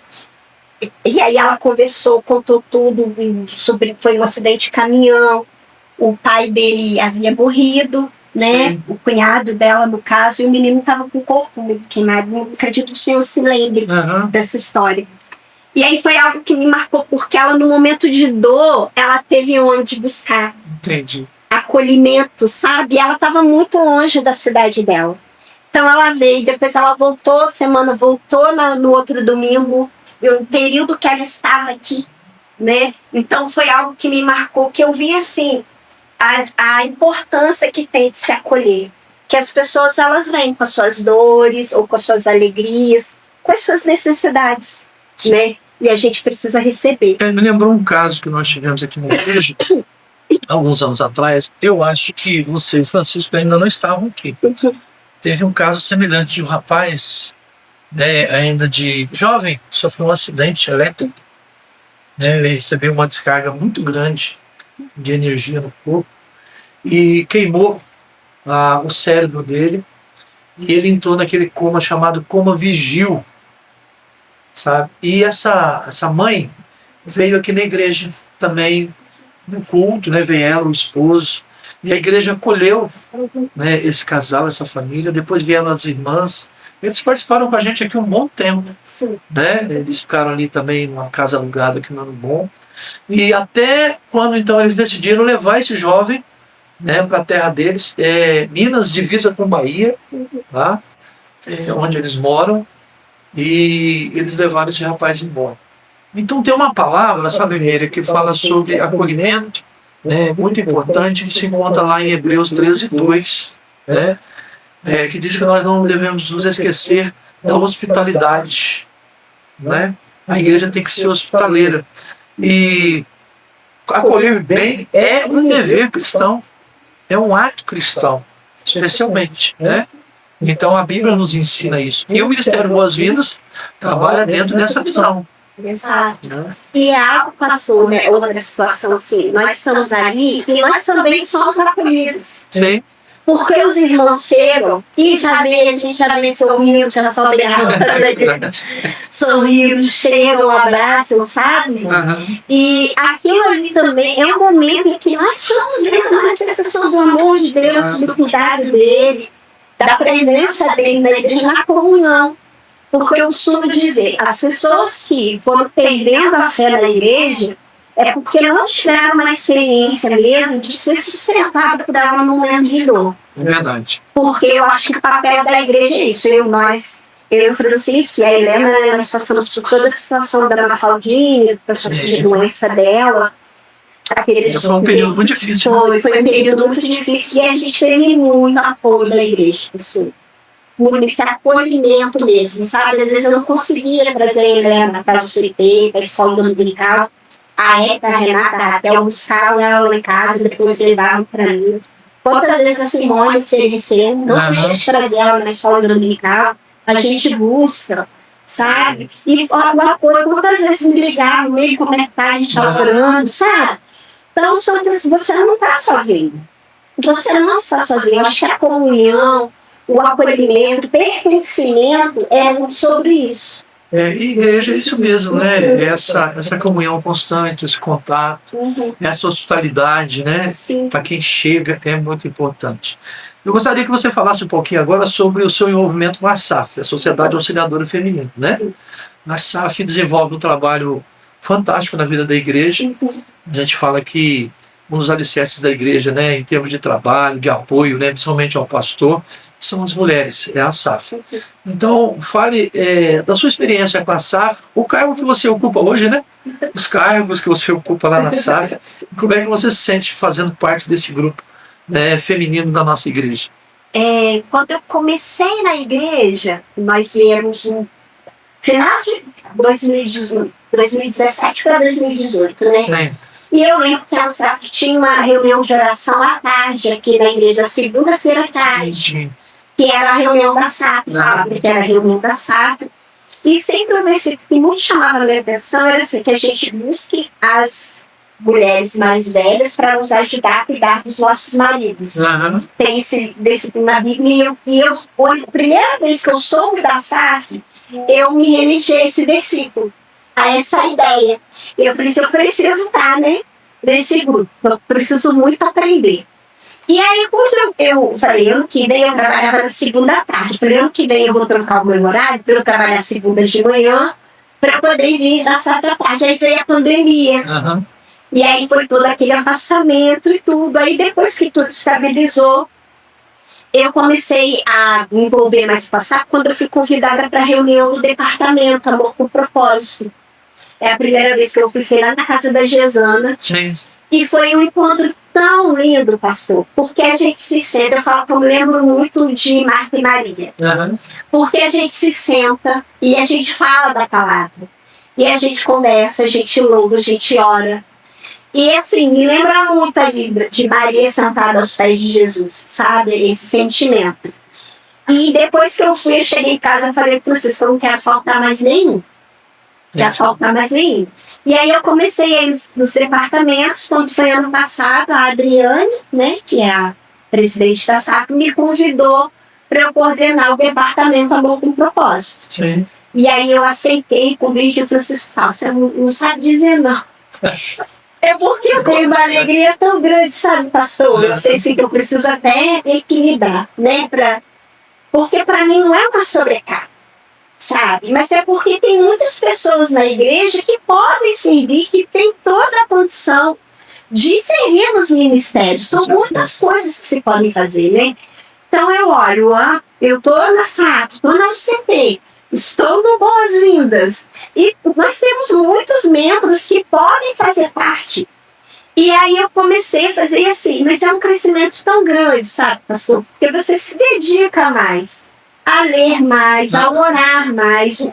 E aí ela conversou, contou tudo sobre, foi um acidente de caminhão. O pai dele havia morrido, né? Sim. O cunhado dela, no caso, e o menino estava com o corpo muito queimado. Não acredito que o senhor se lembre dessa história. E aí foi algo que me marcou, porque ela, no momento de dor, ela teve onde buscar. Entendi. Acolhimento, sabe? E ela estava muito longe da cidade dela. Então ela veio, depois ela voltou, semana voltou no outro domingo, no período que ela estava aqui, né? Então foi algo que me marcou, que eu vi assim, a importância que tem de se acolher. Que as pessoas, elas vêm com as suas dores, ou com as suas alegrias, com as suas necessidades, né? E a gente precisa receber. Me lembrou um caso que nós tivemos aqui na igreja, alguns anos atrás. Eu acho que você e o Francisco ainda não estavam aqui. Teve um caso semelhante de um rapaz, né, ainda de jovem, sofreu um acidente elétrico. Né, ele recebeu uma descarga muito grande de energia no corpo e queimou o cérebro dele, e ele entrou naquele coma chamado coma vigil, sabe? E essa mãe veio aqui na igreja também no culto, né? Veio ela, o esposo, e a igreja acolheu, né, esse casal, essa família. Depois vieram as irmãs. Eles participaram com a gente aqui um bom tempo. Sim. Né? Eles ficaram ali também numa casa alugada aqui no Ano Bom. E até quando então eles decidiram levar esse jovem, né, para a terra deles, Minas, divisa com Bahia, tá? Onde eles moram, e eles levaram esse rapaz embora. Então tem uma palavra, sabe, Meire, que fala sobre acolhimento, né, muito importante, que se encontra lá em Hebreus 13:2, né, que diz que nós não devemos nos esquecer da hospitalidade, né? A igreja tem que ser hospitaleira. E acolher bem é um dever cristão, é um ato cristão, especialmente, né? Então a Bíblia nos ensina isso. E o Ministério Boas-Vindas trabalha dentro dessa visão. Exato. E é algo passou, né? Outra situação assim. Nós estamos ali e nós também somos acolhidos. Sim. Porque os irmãos chegam e já vem, a gente já vem sorrindo, já sobe a sorrindo, chegam, abraçam, sabe? E aquilo ali também é um momento em que nós estamos vendo a manifestação do amor de Deus, do cuidado dele, da presença dele na igreja, na comunhão. Porque eu costumo dizer, as pessoas que foram perdendo a fé na igreja é porque não tiveram uma experiência mesmo de ser sustentado por ela num momento de dor. É verdade. Porque eu acho que o papel da igreja é isso. Eu e o Francisco e a Helena, nós passamos por toda a situação da Ana Claudinha, do processo de doença dela. Foi um período muito difícil. Foi um período muito difícil e a gente teve muito apoio da igreja, assim. Esse acolhimento mesmo, sabe? Às vezes eu não conseguia trazer a Helena para o CP, para a escola dominical. A Eka, a Renata, a Raquel buscavam ela lá em casa, depois levavam para mim. Quantas vezes a Simone oferecendo, não deixa de trazer ela na escola dominical, a gente busca, sabe? E o apoio, quantas vezes me ligavam, meio como é que tá, a gente tá orando, sabe? Então, você não está sozinho. Você não está sozinho. Eu acho que a comunhão, o acolhimento, o pertencimento é muito sobre isso. E igreja é isso mesmo, né? Essa comunhão constante, esse contato, essa hospitalidade, né? Para quem chega é muito importante. Eu gostaria que você falasse um pouquinho agora sobre o seu envolvimento com a SAF, a Sociedade Auxiliadora Feminina, né? A SAF desenvolve um trabalho fantástico na vida da igreja. A gente fala que um dos alicerces da igreja, né, em termos de trabalho, de apoio, né, principalmente ao pastor, são as mulheres, é a SAF. Então, fale da sua experiência com a SAF, o cargo que você ocupa hoje, né? Os cargos que você ocupa lá na SAF, como é que você se sente fazendo parte desse grupo, né, feminino da nossa igreja? Quando eu comecei na igreja, nós viemos no final de 2017 para 2018, né? Sim. E eu lembro que a SAF tinha uma reunião de oração à tarde aqui na igreja, segunda-feira à tarde. Que era a reunião da SAF, que era a reunião da SAF. E sempre um versículo que muito chamava a minha atenção era assim, que a gente busque as mulheres mais velhas para nos ajudar a cuidar dos nossos maridos. Tem esse versículo na Bíblia e eu, a primeira vez que eu soube da SAF, eu me remeti a esse versículo, a essa ideia. Eu preciso estar, né, nesse grupo, eu preciso muito aprender. E aí, quando eu falei, ano que vem eu trabalhava na segunda à tarde. Falei, ano que vem eu vou trocar o meu horário para eu trabalhar segunda de manhã para poder vir na sábado à tarde. Aí veio a pandemia. E aí foi todo aquele afastamento e tudo. Aí depois que tudo estabilizou, eu comecei a me envolver mais com a SAF quando eu fui convidada para a reunião do departamento Amor com Propósito. É a primeira vez que eu fui lá na casa da Gesana. Sim. E foi um encontro tão lindo, pastor, porque a gente se senta, eu falo que eu lembro muito de Marta e Maria, porque a gente se senta e a gente fala da palavra, e a gente conversa, a gente louva, a gente ora, e assim, me lembra muito ali de Maria sentada aos pés de Jesus, sabe, esse sentimento. E depois que eu cheguei em casa, eu falei para vocês que eu não quero faltar mais nenhum. E aí eu comecei a ir nos departamentos, quando foi ano passado, a Adriane, né, que é a presidente da SAF, me convidou para eu coordenar o departamento Amor com Propósito. Sim. E aí eu aceitei o convite e o Francisco falou, você não sabe dizer não. É porque eu tenho uma alegria tão grande, sabe, pastor? Eu sei sim que eu preciso até equilibrar, né, porque para mim não é uma sobrecarga. Sabe? Mas é porque tem muitas pessoas na igreja que podem servir, que tem toda a condição de servir nos ministérios. São muitas coisas que se podem fazer, né? Então eu olho, eu estou na SAF, estou na UCP, estou no Boas-Vindas. E nós temos muitos membros que podem fazer parte. E aí eu comecei a fazer assim, mas é um crescimento tão grande, sabe, pastor? Porque você se dedica mais a ler mais, a orar mais.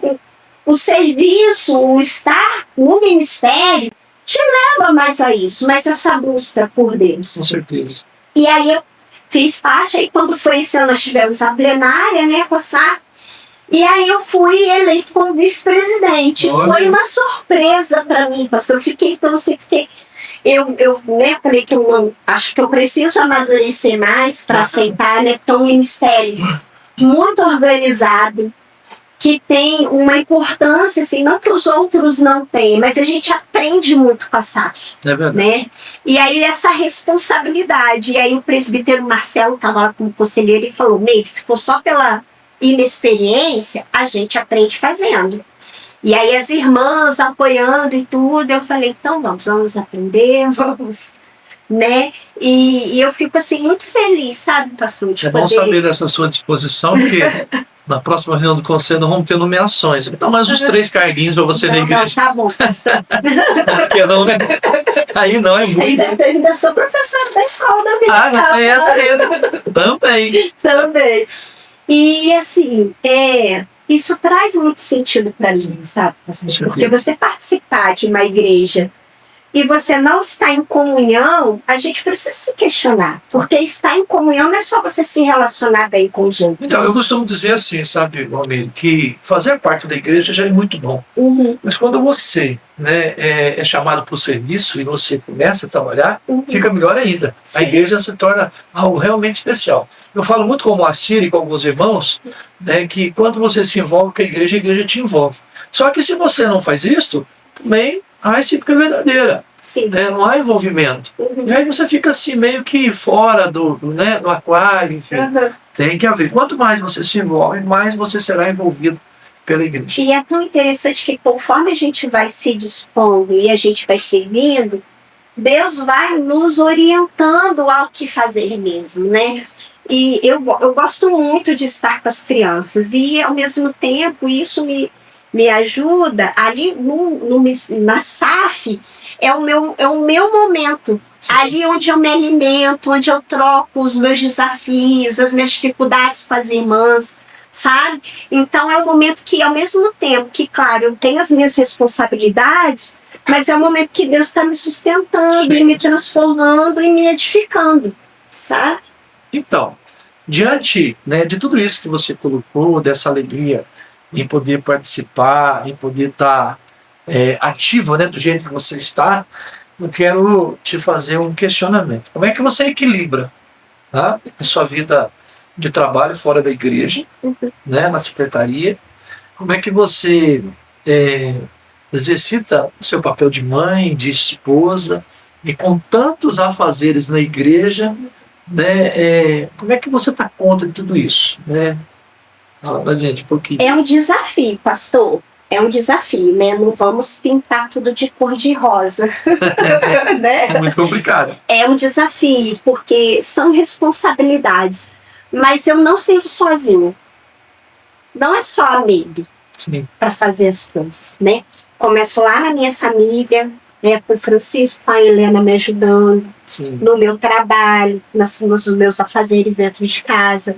O serviço, o estar no ministério te leva mais a isso, mais essa busca por Deus. Com certeza. E aí eu fiz parte, aí quando foi esse ano nós tivemos a plenária, né, passar. E aí eu fui eleito como vice-presidente. Foi uma surpresa para mim, pastor. Eu fiquei, então assim, eu né, falei que eu não, acho que eu preciso amadurecer mais para aceitar, né, porque é um ministério muito organizado, que tem uma importância, assim, não que os outros não tenham, mas a gente aprende muito com a SAF. É verdade. Né? E aí essa responsabilidade, e aí o presbítero Marcelo estava lá como conselheiro e falou, Meire, se for só pela inexperiência, a gente aprende fazendo. E aí as irmãs apoiando e tudo, eu falei, então vamos aprender, vamos, né? E eu fico assim muito feliz, sabe, pastor? De É bom poder... saber dessa sua disposição, porque na próxima reunião do conselho nós vamos ter nomeações. Então, mais uns 3 carguinhos para você na igreja. Não, tá bom, pastor. Por que não, né? Aí não, é muito. Ainda sou professora da escola dominical. Ah, não tem essa ainda. Também. Também. E assim, isso traz muito sentido para mim, sabe, pastor? Porque você participar de uma igreja e você não está em comunhão, a gente precisa se questionar. Porque estar em comunhão não é só você se relacionar bem com os outros. Então, eu costumo dizer assim, sabe, Almeida, que fazer parte da igreja já é muito bom. Uhum. Mas quando você, né, é chamado para o serviço e você começa a trabalhar, fica melhor ainda. Sim. A igreja se torna algo realmente especial. Eu falo muito com o Moacir e com alguns irmãos, né, que quando você se envolve com a igreja te envolve. Só que se você não faz isso, também a recíproca é verdadeira. Sim. Né, não há envolvimento. E aí você fica assim meio que fora do aquário, enfim. Tem que haver. Quanto mais você se envolve, mais você será envolvido pela igreja. E é tão interessante que conforme a gente vai se dispondo e a gente vai servindo, Deus vai nos orientando ao que fazer mesmo, né? E eu gosto muito de estar com as crianças e, ao mesmo tempo, isso me ajuda ali na SAF, é o meu momento. Sim. Ali onde eu me alimento, onde eu troco os meus desafios, as minhas dificuldades com as irmãs, sabe? Então é um momento que, ao mesmo tempo que, claro, eu tenho as minhas responsabilidades, mas é um momento que Deus está me sustentando. Sim. E me transformando e me edificando, sabe? Então, diante, né, de tudo isso que você colocou, dessa alegria em poder participar, em poder estar ativo, né, do jeito que você está, eu quero te fazer um questionamento. Como é que você equilibra, tá, a sua vida de trabalho fora da igreja, né, na secretaria? Como é que você exercita o seu papel de mãe, de esposa, e com tantos afazeres na igreja, né, como é que você está conta de tudo isso, né? Fala pra gente um pouquinho. É um desafio, pastor. É um desafio, né? Não vamos pintar tudo de cor de rosa. Né? É muito complicado. É um desafio, porque são responsabilidades. Mas eu não sirvo sozinha. Não é só a Meire para fazer as coisas, né? Começo lá na minha família, né, com o Francisco, com a Helena me ajudando. Sim. No meu trabalho, nos meus afazeres dentro de casa.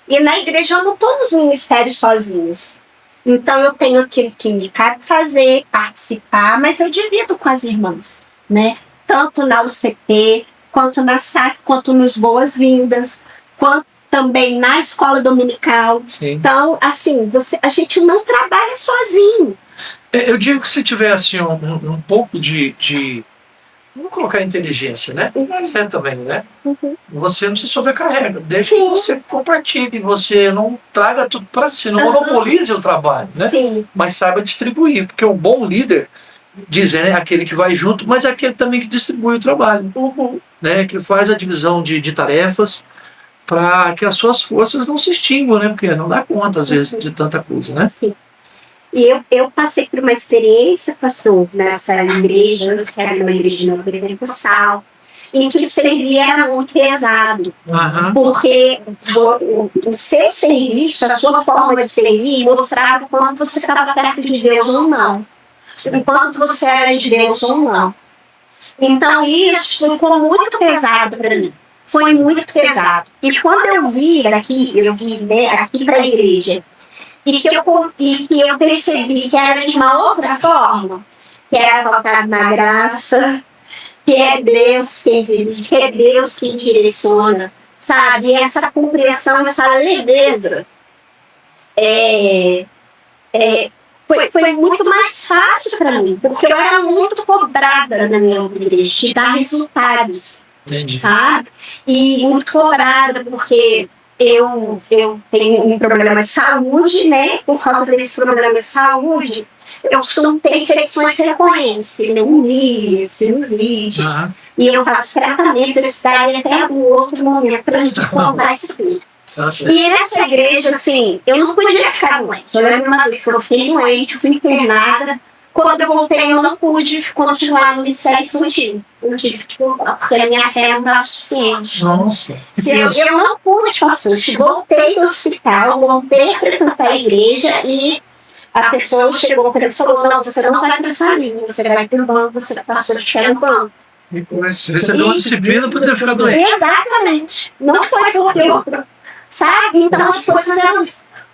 E na igreja eu não estou nos ministérios sozinhos. Então eu tenho aquilo que me cabe fazer, participar, mas eu divido com as irmãs, né? Tanto na UCP, quanto na SAF, quanto nos Boas-Vindas, quanto também na escola dominical. Sim. Então, assim, a gente não trabalha sozinho. Eu digo que se tiver assim, um pouco de vamos colocar inteligência, né? Mas também, né? Você não se sobrecarrega. Deixa que você compartilhe, você não traga tudo para si, não monopolize o trabalho, né? Sim. Mas saiba distribuir, porque o bom líder, dizem, né, aquele que vai junto, mas é aquele também que distribui o trabalho, né? Que faz a divisão de tarefas para que as suas forças não se extinguam, né? Porque não dá conta, às vezes, de tanta coisa, né? Sim. E eu passei por uma experiência, pastor, nessa igreja, que era uma igreja de Nova Pentecostal. em que servir era muito pesado. Aham. Porque o seu serviço, a sua forma de servir, mostrava o quanto você estava perto de Deus ou não. O quanto você era de Deus ou não. Então isso ficou muito pesado para mim. Foi muito pesado. E quando eu vi aqui, né, aqui para a igreja, e que eu percebi que era de uma outra forma, que era voltado na graça, que é Deus quem dirige, que é Deus quem direciona, sabe? E essa compreensão, essa leveza, foi muito mais fácil para mim, porque eu era muito cobrada na minha igreja de dar resultados. Entendi. Sabe? E muito cobrada, porque eu tenho um problema de saúde, né? Por causa desse problema de saúde, eu costumo ter infecções recorrentes, pneumonia, sinusite, e eu faço tratamento, eu estaria até algum outro momento para a gente contar isso tudo. E nessa igreja, assim, eu não podia ficar doente. Eu lembro uma vez que eu fiquei doente, fui internada. Quando eu voltei, eu não pude continuar no ministério infantil. Eu tive que voltar, porque a minha fé não estava suficiente. Nossa. Eu não pude, pastor. Eu voltei do hospital, voltei a frequentar a igreja e a pessoa chegou para mim e falou: não, você não vai para essa linha, você vai para o banco, você passou de pé no banco. E recebeu uma disciplina por ter ficado doente. Exatamente. Não foi porque eu. Sabe? Então as coisas eram.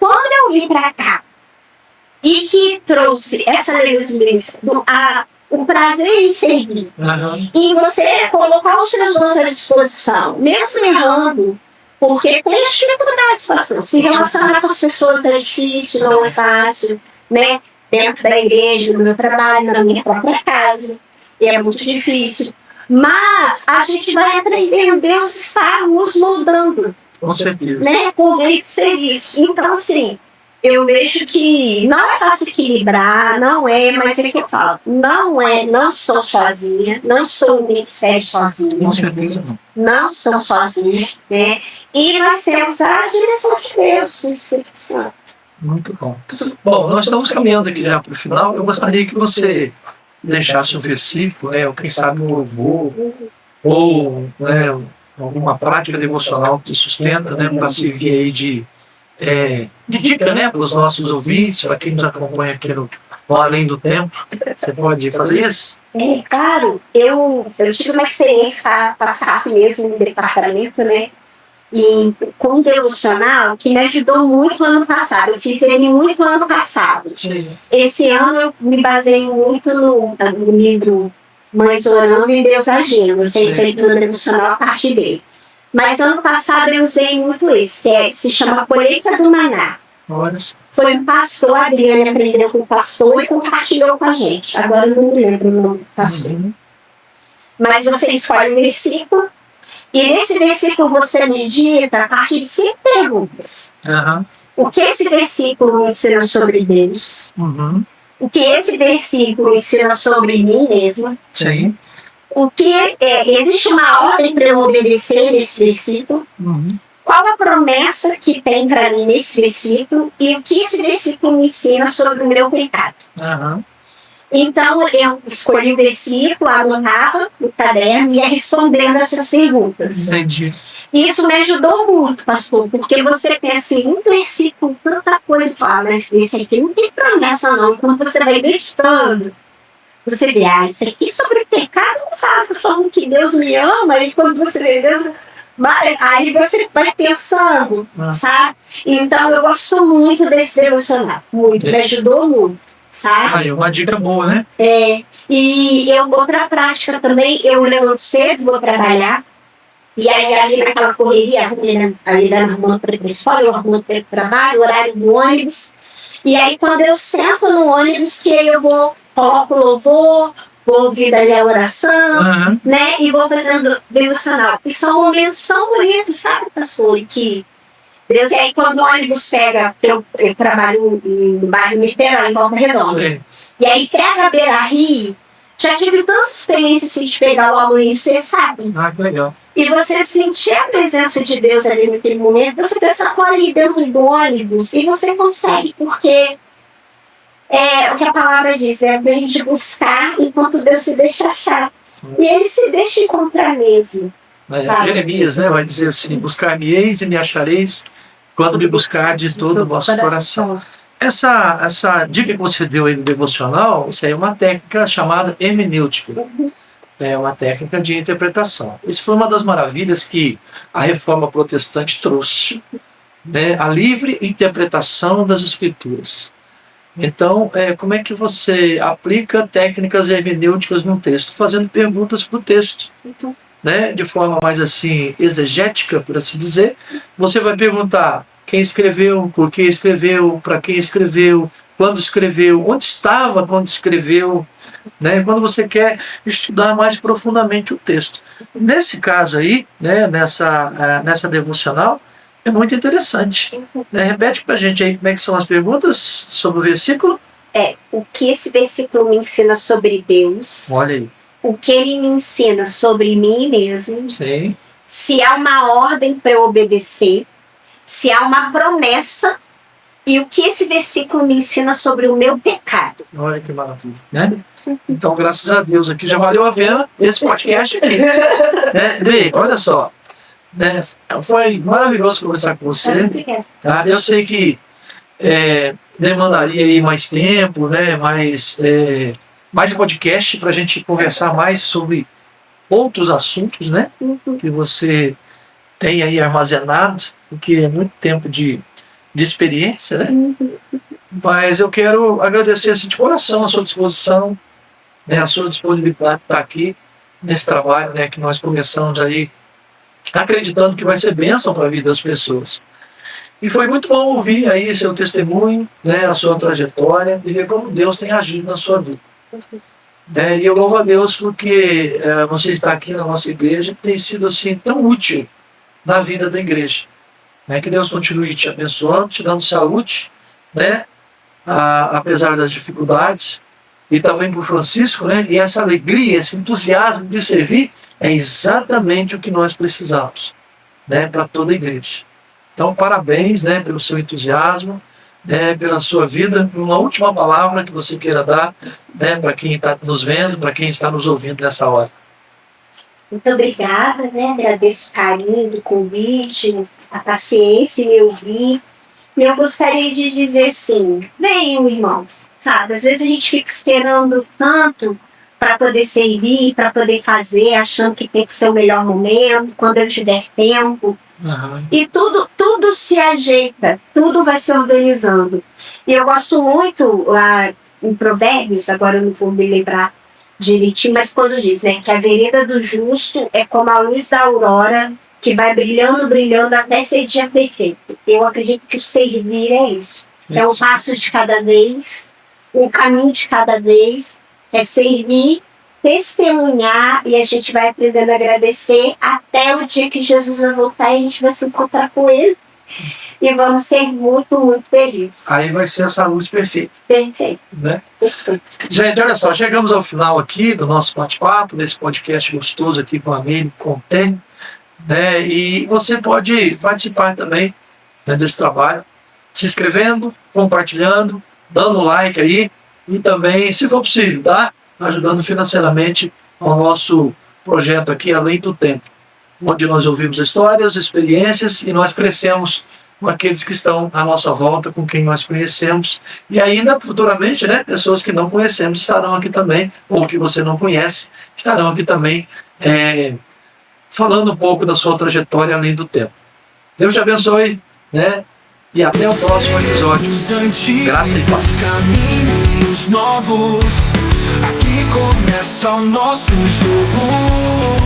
Quando eu vim para cá, e que trouxe essa o prazer em servir. E você colocar os seus dons à disposição, mesmo errando, porque tem as dificuldades, pastor. Se relacionar com as pessoas é difícil, não é fácil, né? Dentro da igreja, no meu trabalho, na minha própria casa, e é muito difícil. Mas a gente vai aprendendo, Deus está nos moldando. Com certeza. Né? Por meio de serviço. Então, assim, eu vejo que não é fácil equilibrar, não é, mas é que eu falo, não sou sozinha, não sou um ministério sozinha. Com certeza não. Não sou sozinha, né? E nós temos a direção de Deus, do Espírito Santo. Muito bom. Bom, nós estamos caminhando aqui já para o final. Eu gostaria que você deixasse um versículo, né, ou quem sabe um louvor, ou né, alguma prática devocional que te sustenta, né, para servir aí de dica, né, para os nossos ouvintes, para quem nos acompanha aqui no Além do Tempo. Você pode fazer isso? Claro, eu tive uma experiência passar mesmo no departamento, né, e com devocional que me ajudou muito ano passado. Eu fiz ele muito ano passado. Sim. Esse ano eu me baseio muito no livro Mães Orando e Deus Agindo. Eu tenho feito um devocional a partir dele. Mas ano passado eu usei muito esse, que se chama Colheita do Maná. Olha. Foi um pastor, a Adriane aprendeu com o pastor e compartilhou com a gente. Agora eu não me lembro o nome do pastor. Mas você escolhe um versículo, e nesse versículo você medita a partir de 5 perguntas. O que esse versículo me ensina sobre Deus? O que esse versículo ensina sobre mim mesma? Sim. O que existe uma ordem para eu obedecer nesse versículo? Qual a promessa que tem para mim nesse versículo? E o que esse versículo me ensina sobre o meu pecado? Então eu escolhi o versículo, anotava no caderno e ia respondendo essas perguntas. Entendi. E isso me ajudou muito, pastor, porque você pensa em um versículo, tanta coisa, fala, mas esse aqui não tem promessa não. Quando você vai meditando, você vê, isso aqui sobre o pecado não fala, falando que Deus me ama, e quando você vê Deus, aí você vai pensando, sabe? Então eu gosto muito desse devocional, muito, me ajudou muito. Sabe? Uma dica boa, né? E outra prática também, eu levanto cedo, vou trabalhar, e aí ali naquela correria, ali da irmã para a escola, eu arrumo para o trabalho, horário do ônibus, e aí quando eu sento no ônibus, que eu coloco louvor, vou ouvir dali a oração, né? E vou fazendo devocional. E são momentos tão bonitos, sabe, pastor? Que Deus, e aí quando o ônibus pega, eu trabalho no bairro Niterói, em Volta Redonda. Sim. E aí pega a Beira-Rio, já tive tantas experiências assim, de pegar o amanhecer, sabe? Que legal. E você sentir a presença de Deus ali naquele momento, você pensa, tô ali dentro do ônibus, e você consegue, porque o que a palavra diz, é pra gente buscar enquanto Deus se deixa achar. E ele se deixa encontrar mesmo. Mas Sabe? Jeremias, né, vai dizer assim: buscar-me-eis e me achareis quando me buscar de todo o vosso coração. Essa dica que você deu aí no devocional, isso aí é uma técnica chamada hermenêutica. É uma técnica de interpretação. Isso foi uma das maravilhas que a Reforma Protestante trouxe, né, a livre interpretação das Escrituras. Então, como é que você aplica técnicas hermenêuticas num texto? Fazendo perguntas para o texto, né, de forma mais assim exegética, por assim dizer. Você vai perguntar quem escreveu, por que escreveu, para quem escreveu, quando escreveu, onde estava quando escreveu, né, quando você quer estudar mais profundamente o texto. Nesse caso aí, né, nessa devocional, é muito interessante. Né? Repete para a gente aí como é que são as perguntas sobre o versículo. O que esse versículo me ensina sobre Deus? Olha aí. O que ele me ensina sobre mim mesmo? Sim. Se há uma ordem para eu obedecer? Se há uma promessa? E o que esse versículo me ensina sobre o meu pecado? Olha que maravilha, né? Então, graças a Deus, aqui já valeu a pena esse podcast aqui. Né? Bem, olha só, né? Foi maravilhoso conversar com você. Tá? Eu sei que demandaria aí mais tempo, né? Mais podcast para a gente conversar mais sobre outros assuntos, né? Que você tem aí armazenado, porque é muito tempo de experiência, né? Mas eu quero agradecer assim, de coração a sua disposição, né, a sua disponibilidade de estar aqui nesse trabalho, né, que nós começamos aí acreditando que vai ser bênção para a vida das pessoas. E foi muito bom ouvir aí seu testemunho, né, a sua trajetória e ver como Deus tem agido na sua vida. E eu louvo a Deus porque você está aqui na nossa igreja, que tem sido assim tão útil na vida da igreja. Né? Que Deus continue te abençoando, te dando saúde, né? Apesar das dificuldades, e também por Francisco, né? E essa alegria, esse entusiasmo de servir é exatamente o que nós precisamos, né? Para toda a igreja. Então, parabéns, né? Pelo seu entusiasmo, né? Pela sua vida. Uma última palavra que você queira dar, né? Para quem está nos vendo, para quem está nos ouvindo nessa hora. Muito obrigada, né? Agradeço o carinho do convite, a paciência em me ouvir. E eu gostaria de dizer assim, venham, irmãos, sabe? Às vezes a gente fica esperando tanto para poder servir, para poder fazer, achando que tem que ser o melhor momento, quando eu tiver tempo. E tudo se ajeita, tudo vai se organizando. E eu gosto muito, em Provérbios, agora eu não vou me lembrar direitinho, mas quando diz, né, que a vereda do justo é como a luz da aurora, que vai brilhando, brilhando até ser dia perfeito. Eu acredito que o servir é isso. É um passo de cada vez, um caminho de cada vez, é servir, testemunhar, e a gente vai aprendendo a agradecer até o dia que Jesus vai voltar e a gente vai se encontrar com Ele. E vamos ser muito, muito felizes. Aí vai ser essa luz perfeita. Perfeito. Né? Gente, olha só, chegamos ao final aqui do nosso bate-papo, desse podcast gostoso aqui com a Amélie, com o Tem, né? E você pode participar também, né, desse trabalho, se inscrevendo, compartilhando, dando like aí e também, se for possível, tá? Ajudando financeiramente ao nosso projeto aqui, Além do Tempo, onde nós ouvimos histórias, experiências e nós crescemos com aqueles que estão à nossa volta, com quem nós conhecemos, e ainda futuramente, né, pessoas que não conhecemos estarão aqui também, ou que você não conhece, estarão aqui também falando um pouco da sua trajetória além do tempo. Deus te abençoe, né? E até o próximo episódio. Graça e paz. Caminhos novos, aqui começa o nosso jogo.